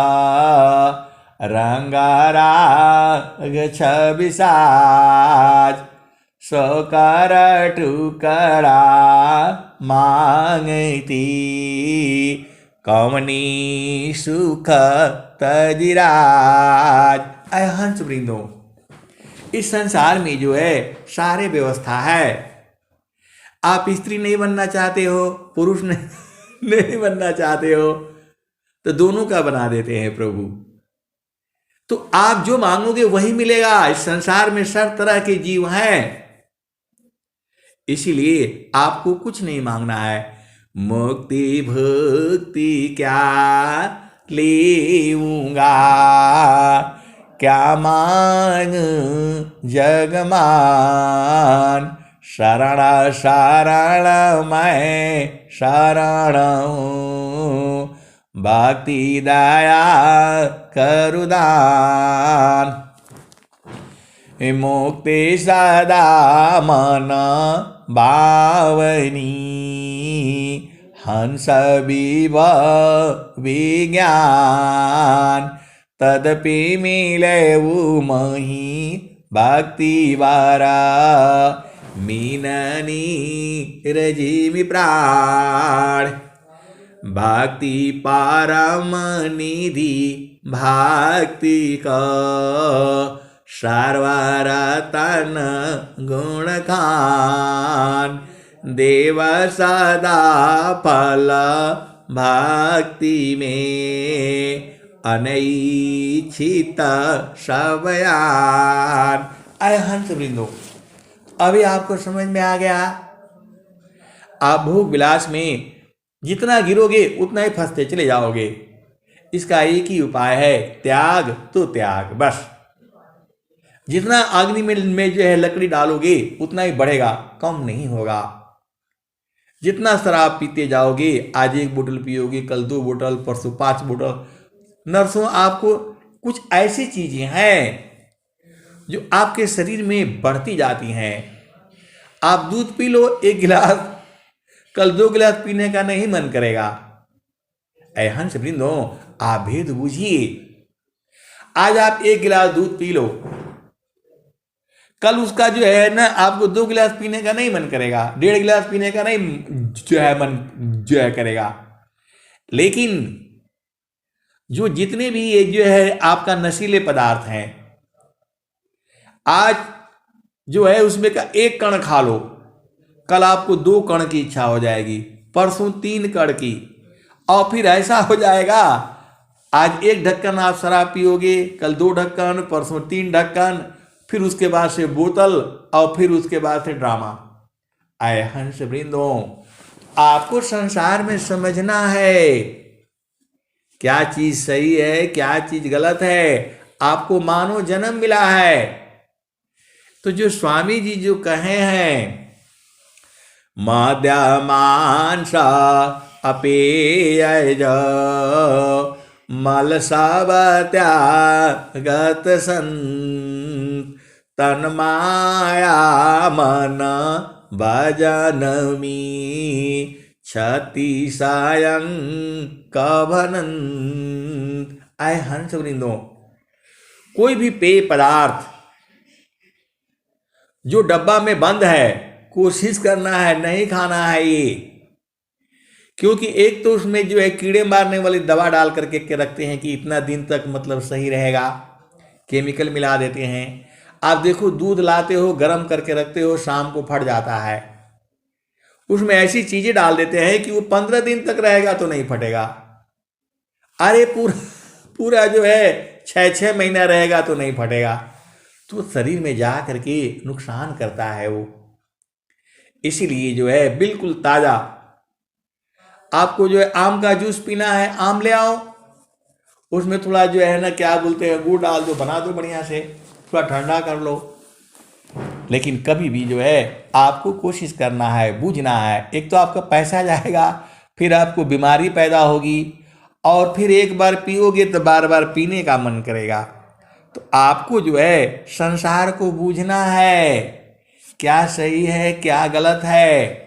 रंग राग छबिसाज, सोकर टुकड़ा मांगती, कवनी सुख तजिराज। ऐ हंस वृंदो, इस संसार में जो है सारे व्यवस्था है। आप स्त्री नहीं बनना चाहते हो, पुरुष नहीं बनना चाहते हो, तो दोनों का बना देते हैं प्रभु। तो आप जो मांगोगे वही मिलेगा। इस संसार में सब तरह के जीव हैं, इसीलिए आपको कुछ नहीं मांगना है। मुक्ति भक्ति क्या लेऊंगा, क्या मांग जगमान, शरण शरण मैं शरण हूँ, भक्ति दया करुदान। मुक्ति सदा मन भावनी, हंस विव विज्ञान। तदपि मिले मही भक्ति वारा, मीननी रजीवि प्राण। भक्ति परम निधि भक्ति का, सर्वरतन गुण खान। देव सदा फल भक्ति में, अनैच्छित सबयान। आए हंस वृंदो, अभी आपको समझ में आ गया। आप भोग विलास में जितना गिरोगे उतना ही फंसते चले जाओगे। इसका एक ही उपाय है, त्याग तो त्याग, बस। जितना अग्नि में जो है लकड़ी डालोगे उतना ही बढ़ेगा, कम नहीं होगा। जितना शराब पीते जाओगे, आज 1 बोतल पियोगे, कल 2 बोतल, परसों 5 बोतल। नर्सों, आपको कुछ ऐसी चीजें हैं जो आपके शरीर में बढ़ती जाती हैं। आप दूध पी लो 1 गिलास, कल 2 गिलास पीने का नहीं मन करेगा। ऐ हंस वृंदो, आप भेद बूझिए। आज आप 1 गिलास दूध पी लो, कल उसका जो है ना आपको 2 गिलास पीने का नहीं मन करेगा, 1.5 गिलास पीने का नहीं जो है मन जो है करेगा। लेकिन जो जितने भी ये जो है आपका नशीले पदार्थ हैं, आज जो है उसमें का 1 कण खा लो, कल आपको 2 कण की इच्छा हो जाएगी, परसों 3 कण की, और फिर ऐसा हो जाएगा आज 1 ढक्कन आप शराब पियोगे, कल 2 ढक्कन, परसों 3 ढक्कन, फिर उसके बाद से बोतल, और फिर उसके बाद से ड्रामा। आए हंस वृंदो, आपको संसार में समझना है क्या चीज सही है, क्या चीज गलत है। आपको मानव जन्म मिला है, तो जो स्वामी जी जो कहे हैं, मद्यमांस अपेयज मल सब त्यागत संत, तन्माया मन भजनमी क्षति सायं कभनंत। आए हंस वृंदो, कोई भी पेय पदार्थ जो डब्बा में बंद है, कोशिश करना है नहीं खाना है ये, क्योंकि एक तो उसमें जो है कीड़े मारने वाली दवा डाल करके के रखते हैं कि इतना दिन तक मतलब सही रहेगा, केमिकल मिला देते हैं। आप देखो, दूध लाते हो, गर्म करके रखते हो, शाम को फट जाता है, उसमें ऐसी चीजें डाल देते हैं कि वो 15 दिन तक रहेगा तो नहीं फटेगा। अरे पूरा पूरा जो है 6-6 महीना रहेगा तो नहीं फटेगा, तो शरीर में जा करके नुकसान करता है वो। इसीलिए जो है बिल्कुल ताजा, आपको जो है आम का जूस पीना है, आम ले आओ, उसमें थोड़ा जो है ना क्या बोलते हैं गुड़ डाल दो, बना दो बढ़िया से, थोड़ा ठंडा कर लो। लेकिन कभी भी जो है आपको कोशिश करना है, बूझना है। एक तो आपका पैसा जाएगा, फिर आपको बीमारी पैदा होगी, और फिर एक बार पियोगे तो बार बार पीने का मन करेगा। तो आपको जो है संसार को बूझना है, क्या सही है क्या गलत है।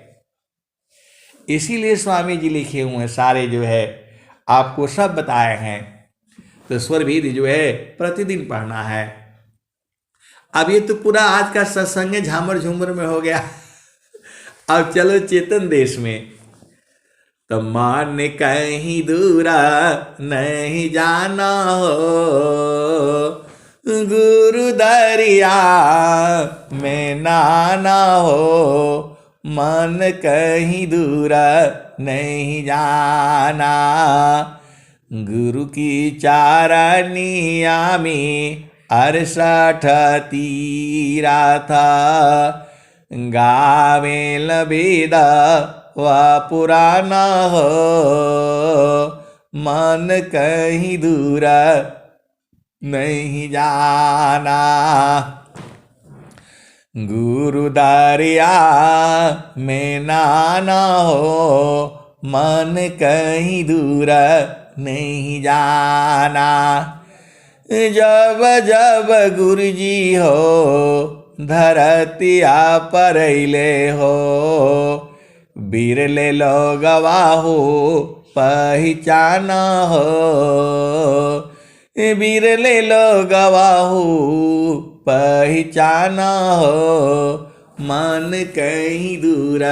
इसीलिए स्वामी जी लिखे हुए हैं सारे जो है आपको सब बताए हैं। तो स्वरभेद जो है प्रतिदिन पढ़ना है। अब ये तो पूरा आज का सत्संग झामर झूमर में हो गया। अब चलो चेतन देश में। तो मान कहीं दूरा नहीं जाना हो, गुरु दरिया में नाना हो, मन कहीं दूरा नहीं जाना। गुरु की चारनिया में 68 तीर्थ, गावे लबेदा व पुराना हो, मन कहीं दूरा नहीं जाना। गुरु दरिया में नाना हो, मन कहीं दूर नहीं जाना। जब जब गुरुजी हो धरतिया परैले हो, बिरले लोगवाहु पहचान हो। बिरले लोगवाहु पहचान हो, मन कहीं दूर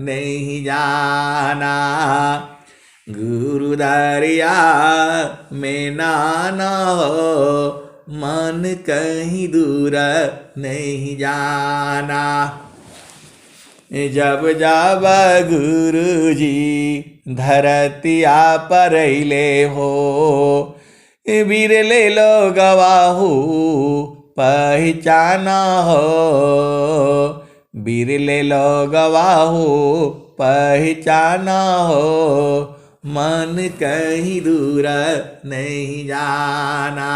नहीं जाना। गुरु दरिया में नाना हो, मन कहीं दूर नहीं जाना। जब जब गुरुजी धरतिया परैले हो, बिरले लोगवाहु पहचाना हो। बिरले लोगवाहु पहचाना हो, मन कहीं दूर नहीं जाना।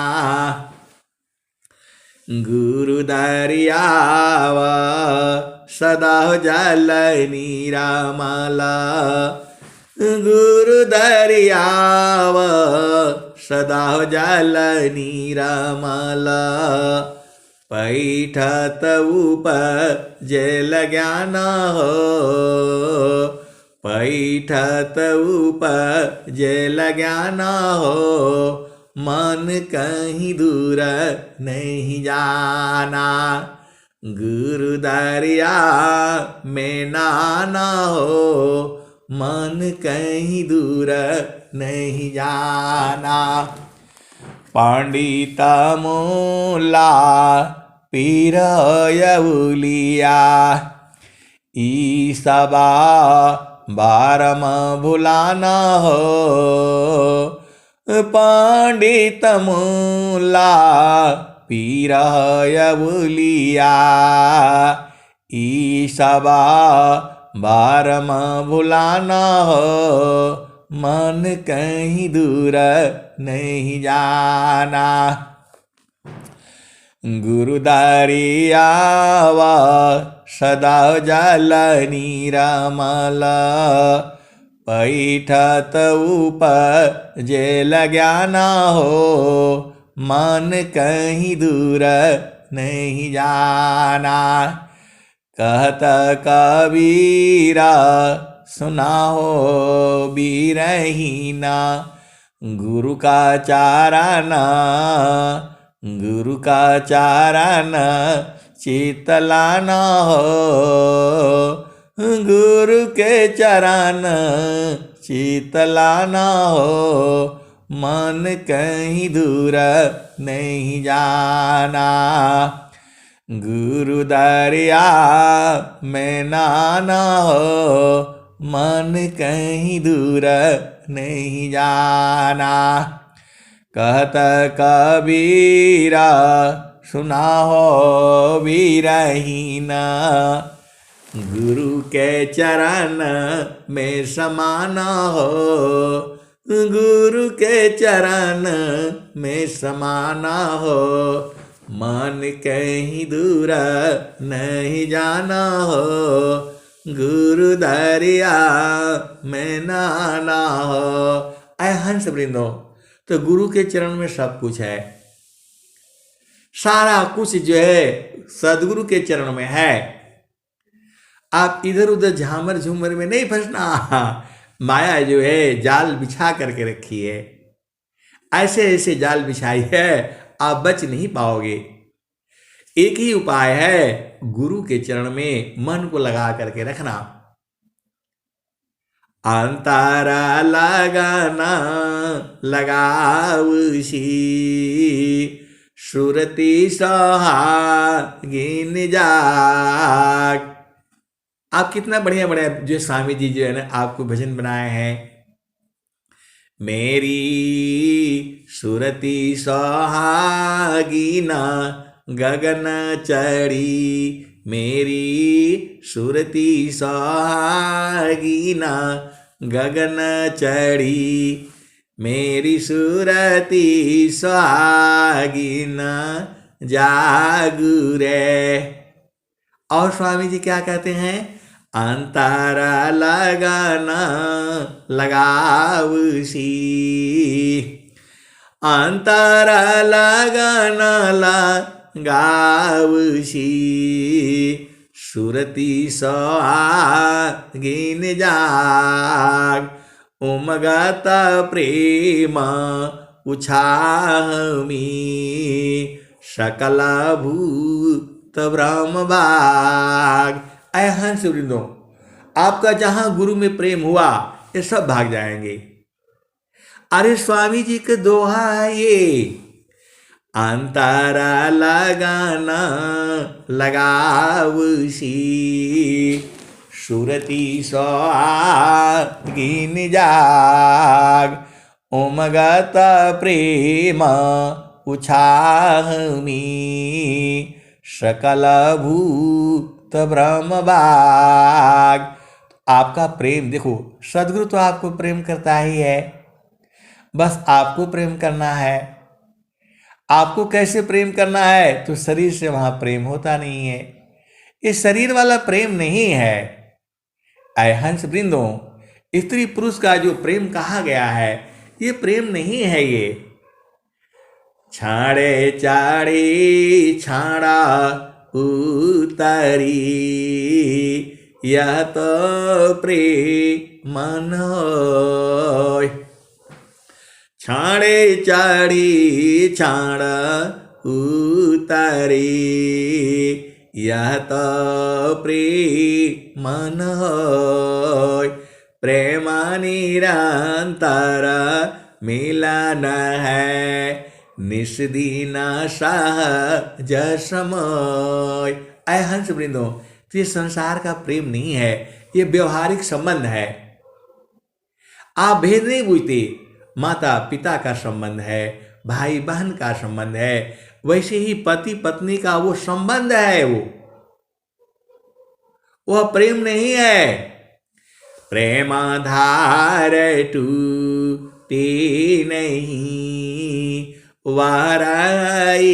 गुरु दरियाव सदा जल निरामल। गुरु दरियाव सदा जल निरामल। पैठत उपजल ज्ञान हो, पैठत उपजल ज्ञान हो, मन कहीं दूर नहीं जाना। गुरु दरिया में नाना हो, मन कहीं दूर नहीं जाना। पंडित मूला पीर यउलिया, ई सबा बारम भुलाना हो। पंडित मूला पीर यउलिया, ई सबा बारम भुलाना हो, मन कहीं दूर नहीं जाना। गुरु दरियावा सदा जल निरामल। पैठत उपजल ज्ञान हो, मन कहीं दूर नहीं जाना। कहत कबीरा सुना हो बीरहीना, गुरु का चारण गुरु का चारण चितलाना हो। गुरु के चरण चितलाना हो, मन कहीं दूर नहीं जाना। गुरु दरिया में नाना हो, मन कहीं दूर नहीं जाना। कहत कबीरा सुना हो बीरहीना, गुरु के चरण में समाना हो। गुरु के चरण में समाना हो, मन कहीं दूर नहीं जाना हो। गुरु दरिया में नाना हो। आए हंस वृंदो, तो गुरु के चरण में सब कुछ है, सारा कुछ जो है सदगुरु के चरण में है। आप इधर उधर झामर झूमर में नहीं फंसना। माया जो है जाल बिछा करके रखी है, ऐसे ऐसे जाल बिछाई है, आप बच नहीं पाओगे। एक ही उपाय है, गुरु के चरण में मन को लगा करके रखना। अंतारा लगाना लगाउसी, सुरति सुहागिन जाग। आप कितना बढ़िया बढ़िया जो स्वामी जी जो है ना आपको भजन बनाए हैं। मेरी सुरति सुहागिना गगन चढ़ी, मेरी सुरति सुहागिना गगन चढ़ी, मेरी सुरति सुहागिना जागू रे। और स्वामी जी क्या कहते हैं? अंतरा लगाना लगावसी, अंतरा लगाना लगावसी, सुरती सोहागिन जाग, उमगत प्रेम उछाहमी, सकल भूत ब्रह्म भाग। ऐ हंस वृंदो, आपका जहां गुरु में प्रेम हुआ ये सब भाग जाएंगे। अरे स्वामी जी के दोहा है ये, अंतरा लगाना लगावसी, सुरती सोहागिन जाग, उमगत प्रेम उछाहमी, सकल भूत ब्रह्म भाग। आपका प्रेम देखो, सदगुरु तो आपको प्रेम करता ही है, बस आपको प्रेम करना है। आपको कैसे प्रेम करना है, तो शरीर से वहां प्रेम होता नहीं है, ये शरीर वाला प्रेम नहीं है। ऐ हंस वृंदों, स्त्री पुरुष का जो प्रेम कहा गया है ये प्रेम नहीं है। ये छाड़े चाड़े छाड़ा उतारी, यह तो प्रेम होय। छाड़े चाड़ी छाड़ा उतारी, यह तो प्रेम होय। प्रेम निरंतर मिलन है, निस्दिन सहज समय। ऐ हंस वृंदो, तो ये संसार का प्रेम नहीं है, ये व्यवहारिक संबंध है। आप भेद नहीं बूझते, माता पिता का संबंध है, भाई बहन का संबंध है, वैसे ही पति पत्नी का वो संबंध है, वह प्रेम नहीं है। प्रेम धार टूटे नहीं, वाराई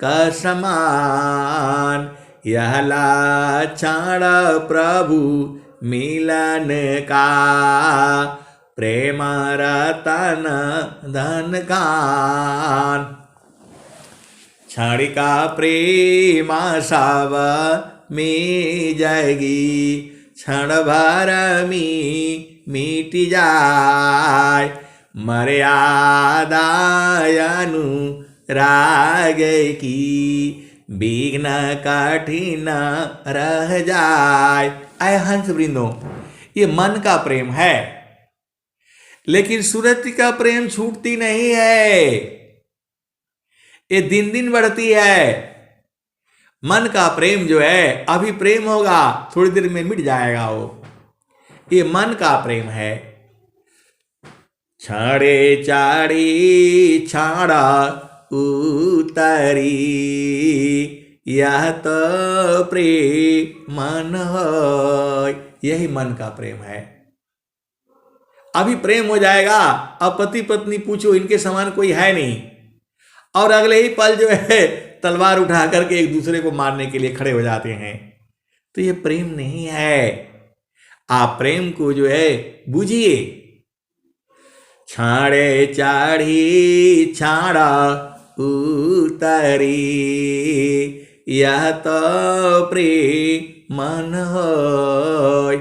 का समान, यह लाछन प्रभु मिलन का, प्रेम रतन धन कान। क्षणिका प्रेम सब में जाएगी, क्षण भर में मिट जाए, मर्यादानुराग की विघ्न कठिन रह जाए। ऐ हंस वृंदों, ये मन का प्रेम है, लेकिन सुरति का प्रेम छूटती नहीं है, ये दिन दिन बढ़ती है। मन का प्रेम जो है अभी प्रेम होगा, थोड़ी देर में मिट जाएगा वो, ये मन का प्रेम है। छाड़े चाड़ी छाड़ा उतारी, यह तो प्रेम मन है, यही मन का प्रेम है। अभी प्रेम हो जाएगा, अब पति पत्नी पूछो इनके समान कोई है नहीं, और अगले ही पल जो है तलवार उठा करके एक दूसरे को मारने के लिए खड़े हो जाते हैं। तो ये प्रेम नहीं है। आप प्रेम को जो है बूझिए। छाड़े चाड़ी छाड़ा उतारी, यह तो प्रेम मन होय।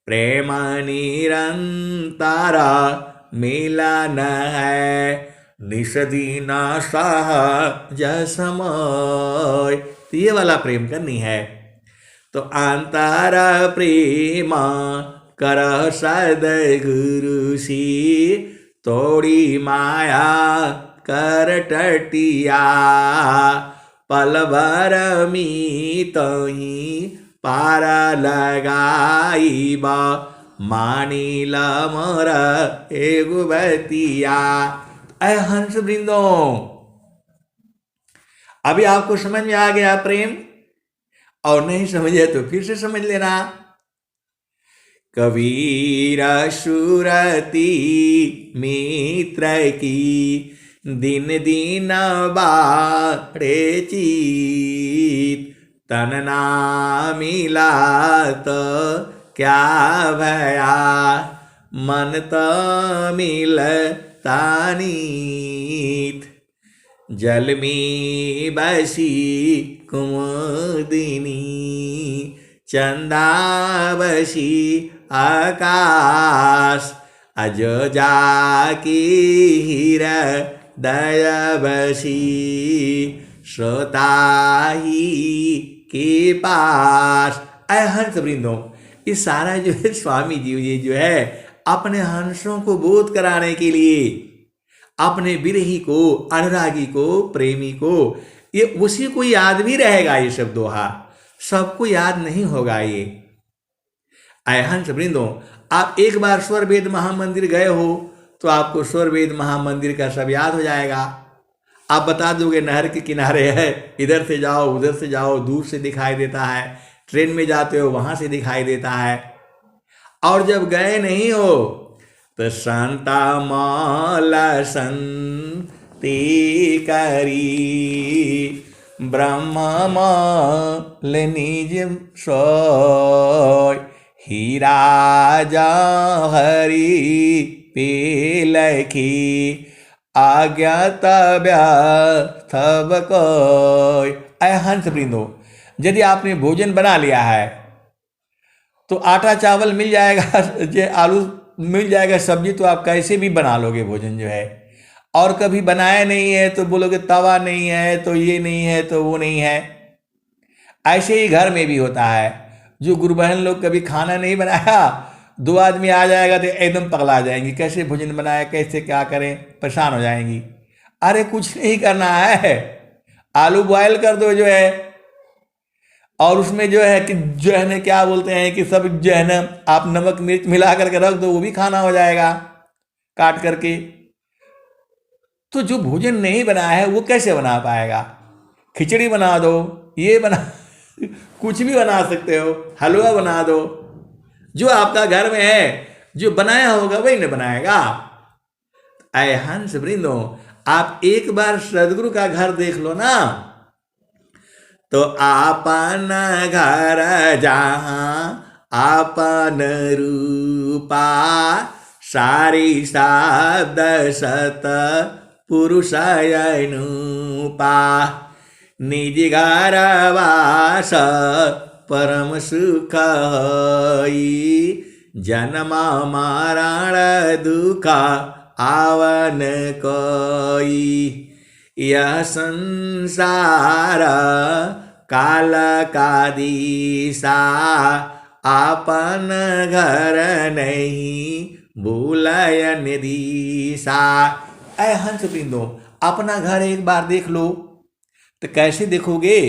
प्रेम निरंतर मिलन है, निषदीन सहज समय। तो ये वाला प्रेम करनी है। तो अंतर प्रेम कर सदगुरु सी, तोड़ी माया कर टटिया। पल भर मी तही पार लगाईबा, मानिल मोर एगो बतिया। ऐ हंस वृंदों, अभी आपको समझ में आ गया प्रेम, और नहीं समझे तो फिर से समझ लेना। कबीर सुरती मित्र की, दिन दिन बाढ़े चीत। तन ना मिला तो क्या भया, मन तो मिलता नीत। जल में बसी कुमुदिनी, चंदा बसी आकाश। अजो जाकी हृदय बसी, श्रोता ही के पास। अय हंस वृंदों, ये सारा जो है स्वामी जी ये जो है अपने हंसों को बोध कराने के लिए, अपने विरही को, अनुरागी को, प्रेमी को, ये उसी को याद भी रहेगा। ये सब दोहा सबको याद नहीं होगा। ये अय हंस वृंदों, आप एक बार स्वर वेद महामंदिर गए हो तो आपको स्वर वेद महामंदिर का सब याद हो जाएगा। आप बता दोगे नहर के किनारे है, इधर से जाओ उधर से जाओ, दूर से दिखाई देता है, ट्रेन में जाते हो वहां से दिखाई देता है। और जब गए नहीं हो तो संता मौला संती करी, ब्रह्म मौल निज सोय। हीरा जहरी पेलखी, आज्ञा तब कोय। अय हंस वृंदो, यदि आपने भोजन बना लिया है तो आटा चावल मिल जाएगा, जो आलू मिल जाएगा, सब्जी तो आप कैसे भी बना लोगे भोजन जो है। और कभी बनाया नहीं है तो बोलोगे तवा नहीं है, तो ये नहीं है, तो वो नहीं है। ऐसे ही घर में भी होता है। जो गुरु बहन लोग कभी खाना नहीं बनाया, दो आदमी आ जाएगा तो एकदम पगला जाएंगी, कैसे भोजन बनाया, कैसे क्या करें, परेशान हो जाएंगी। अरे कुछ नहीं करना है, आलू बॉयल कर दो जो है, और उसमें जो है कि जो है ना क्या बोलते हैं कि सब जो है ना आप नमक मिर्च मिला करके रख दो, वो भी खाना हो जाएगा काट करके। तो जो भोजन नहीं बनाया है वो कैसे बना पाएगा। खिचड़ी बना दो, ये बना कुछ भी बना सकते हो, हलवा बना दो, जो आपका घर में है जो बनाया होगा वही न बनाएगा। अय हंस वृंदों, आप एक बार सदगुरु का घर देख लो ना, तो आपन घर जहाँ आपन रूपा, सारी शब्द सत पुरुषयनुपा। निज घर वास परम सुख हई, जन्म मरण दुख आवन कोई। यह संसार काल का दिशा, आपन घर नहीं भूलयन दिशा। ऐ हंस वृंदों, अपना घर एक बार देख लो। तो कैसे देखोगे,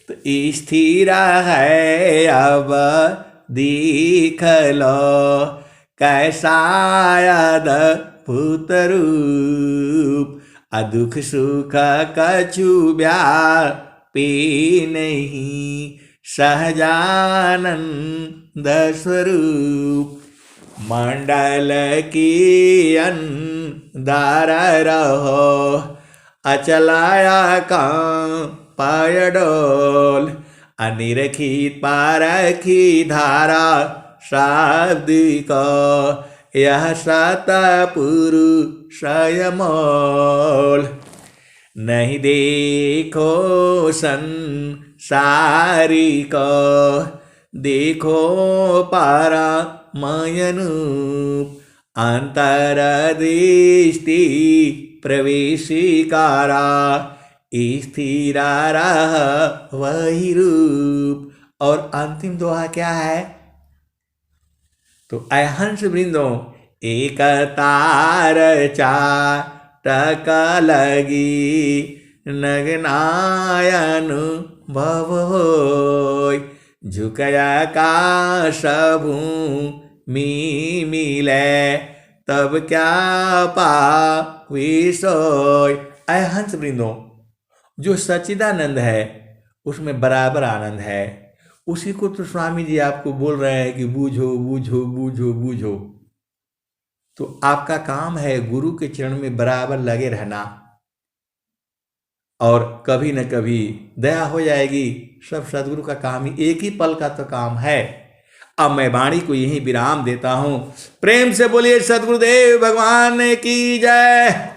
तो स्थिर है अब देख लो, कैसा अद्भुत रूप। दुख सुख कछु व्यापी नहीं, सहजानंद स्वरूप। मंडल की अंदर रहो, अचलाया का पाय डोल। अनिरखित पारखी धारा शब्द को, यह सतपुरुषय मोल। नहीं देखो संसारी को, देखो पारमयनूप। अंतरदृष्टि प्रवेशिकारा, स्थिर रह वही रूप। और अंतिम दोहा क्या है, तो ऐ हंस वृंदों, एक तार चाटक लगी, नगनायन भव होय। झुकया काश भूमि मिले, तब क्या पावी सोय। ऐ हंस वृंदों, जो सच्चिदानंद है उसमें बराबर आनंद है। उसी को तो स्वामी जी आपको बोल रहे हैं कि बूझो बूझो बूझो बूझो। तो आपका काम है गुरु के चरण में बराबर लगे रहना। और कभी न कभी दया हो जाएगी। सब सदगुरु का काम ही, एक ही पल का तो काम है। अब मैं वाणी को यहीं विराम देता हूं। प्रेम से बोलिए सदगुरुदेव भगवान की जय।